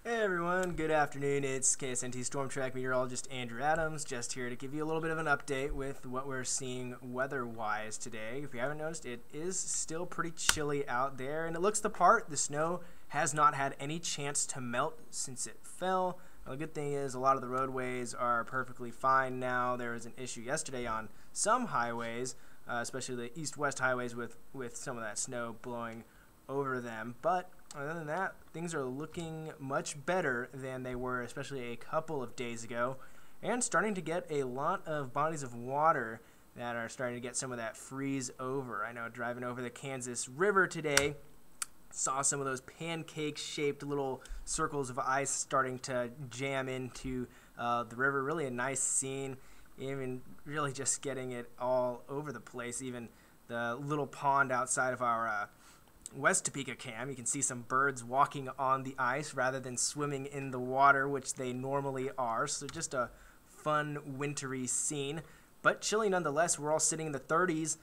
Hey everyone, good afternoon. It's KSNT Storm Track meteorologist Andrew Adams, just here to give you a little bit of an update with what we're seeing weather-wise today. If you haven't noticed, it is still pretty chilly out there, and it looks the part. The snow has not had any chance to melt since it fell. Now, the good thing is a lot of the roadways are perfectly fine now. There was an issue yesterday on some highways, especially the east-west highways with some of that snow blowing over them, but other than that, things are looking much better than they were, especially a couple of days ago, and starting to get a lot of bodies of water that are starting to get some of that freeze over. I know driving over the Kansas River today, saw some of those pancake-shaped little circles of ice starting to jam into the river. Really a nice scene, even really just getting it all over the place. Even the little pond outside of our West Topeka cam, you can see some birds walking on the ice rather than swimming in the water, which they normally are. So just a fun wintry scene, but chilly nonetheless. We're all sitting in the 30s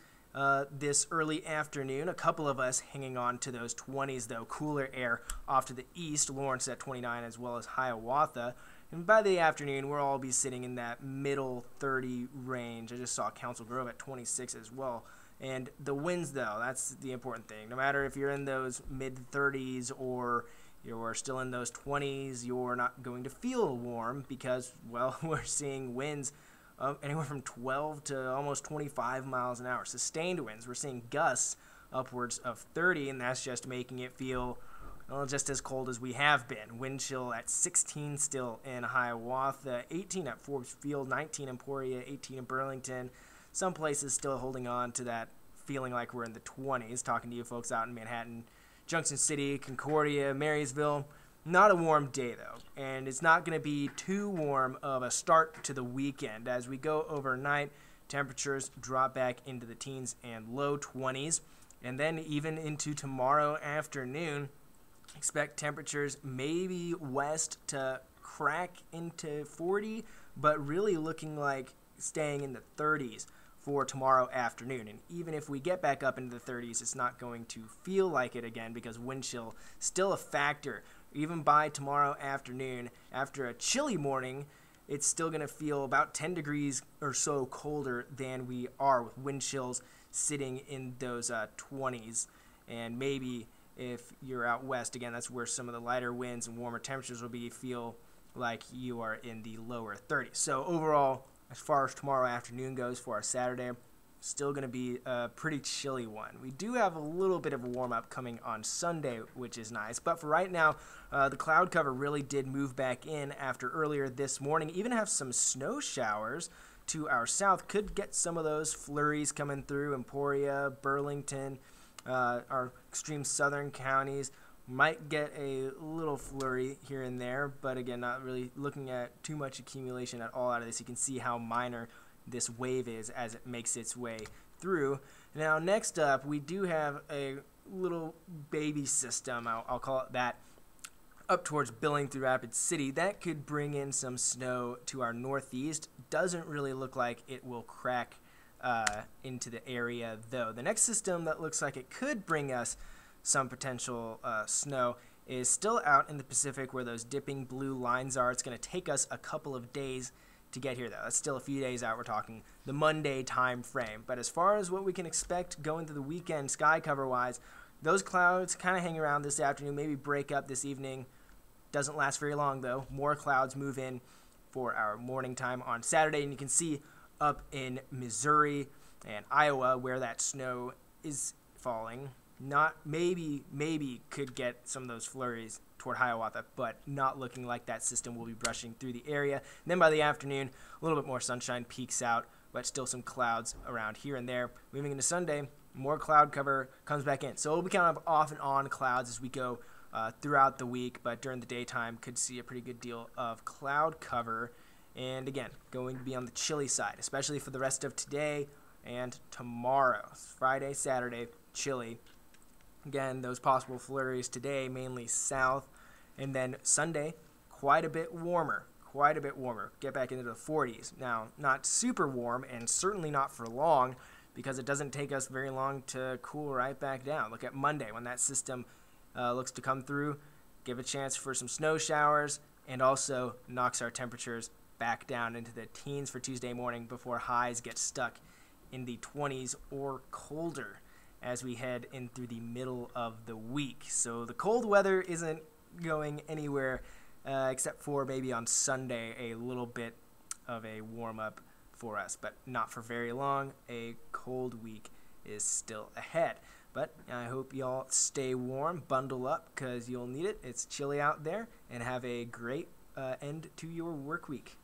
this early afternoon. A couple of us hanging on to those 20s though. Cooler air off to the east, Lawrence at 29 as well as Hiawatha. And by the afternoon, we'll all be sitting in that middle 30 range. I just saw Council Grove at 26 as well. And the winds, though, that's the important thing. No matter if you're in those mid-30s or you're still in those 20s, you're not going to feel warm because, well, we're seeing winds anywhere from 12 to almost 25 miles an hour. Sustained winds. We're seeing gusts upwards of 30, and that's just making it feel just as cold as we have been. Wind chill at 16 still in Hiawatha, 18 at Forbes Field, 19 in Emporia, 18 in Burlington. Some places still holding on to that feeling like we're in the 20s. Talking to you folks out in Manhattan, Junction City, Concordia, Marysville. Not a warm day, though, and it's not going to be too warm of a start to the weekend. As we go overnight, temperatures drop back into the teens and low 20s, and then even into tomorrow afternoon, expect temperatures maybe west to crack into 40, but really looking like staying in the 30s for tomorrow afternoon. And even if we get back up into the 30s, it's not going to feel like it again because wind chill still a factor. Even by tomorrow afternoon, after a chilly morning, it's still going to feel about 10 degrees or so colder than we are, with wind chills sitting in those 20s. And maybe if you're out west, again, that's where some of the lighter winds and warmer temperatures will be, feel like you are in the lower 30s. So overall, as far as tomorrow afternoon goes for our Saturday, still going to be a pretty chilly one. We do have a little bit of a warm-up coming on Sunday, which is nice. But for right now, the cloud cover really did move back in after earlier this morning. Even have some snow showers to our south. Could get some of those flurries coming through Emporia, Burlington, our extreme southern counties. Might get a little flurry here and there, but again, not really looking at too much accumulation at all out of this. You can see how minor this wave is as it makes its way through. Now, next up, we do have a little baby system, I'll call it that, up towards Billings through Rapid City. That could bring in some snow to our northeast. Doesn't really look like it will crack into the area, though. The next system that looks like it could bring us some potential snow is still out in the Pacific where those dipping blue lines are. It's going to take us a couple of days to get here, though. That's still a few days out. We're talking the Monday time frame. But as far as what we can expect going through the weekend sky cover-wise, those clouds kind of hang around this afternoon, maybe break up this evening. Doesn't last very long, though. More clouds move in for our morning time on Saturday, and you can see up in Missouri and Iowa where that snow is falling. Not maybe could get some of those flurries toward Hiawatha, but not looking like that system will be brushing through the area. And then by the afternoon, a little bit more sunshine peeks out, but still some clouds around here and there. Moving into Sunday, more cloud cover comes back in. So it'll be kind of off and on clouds as we go throughout the week, but during the daytime could see a pretty good deal of cloud cover. And again, going to be on the chilly side, especially for the rest of today and tomorrow. Friday, Saturday, chilly. Again, those possible flurries today, mainly south. And then Sunday, quite a bit warmer. Get back into the 40s. Now, not super warm and certainly not for long because it doesn't take us very long to cool right back down. Look at Monday when that system looks to come through. give a chance for some snow showers, and also knocks our temperatures back down into the teens for Tuesday morning before highs get stuck in the 20s or colder as we head in through the middle of the week. So the cold weather isn't going anywhere except for maybe on Sunday a little bit of a warm-up for us, but not for very long. A cold week is still ahead. But I hope y'all stay warm, bundle up, because you'll need it. It's chilly out there, and have a great end to your work week.